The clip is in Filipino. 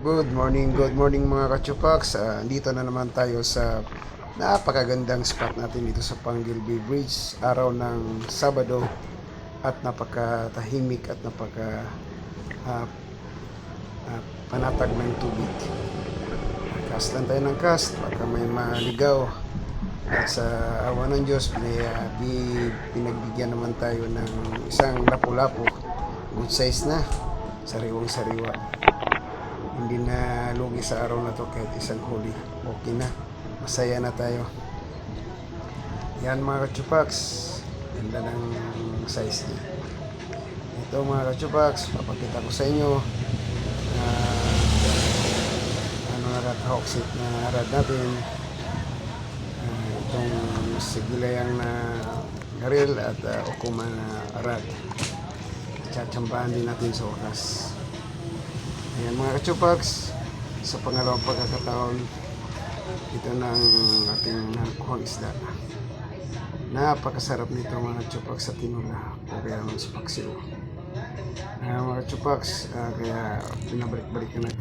Good morning mga kachupaks. Dito na naman tayo sa napakagandang spot natin dito sa Panggilby Bridge. Araw ng Sabado at napakatahimik at ah, panatag ng tubig. Cast lang tayo ng cast, baka may maligaw. At sa awa ng Diyos, pinagbigyan naman tayo ng isang lapu-lapu. Good size na, sariwang-sariwa. Hindi na lugi sa araw na to kahit isang huli. Okay na, masaya na tayo. Yan mga kachupaks, ganda ng size niya. Ito mga kachupaks, papakita ko sa inyo ano nakaka-hooksit na rad natin. Itong sigilayang na garil at ukuma na rad. Tsatsambahan din natin sa wakas. Ayan mga kachupaks, sa pangalawang pagkakataon, ito na ang ating nakuhang isda. Napakasarap nito mga kachupaks sa tinula o kaya sa paksiw. Mga kachupaks, kaya pinabalik-balikan natin.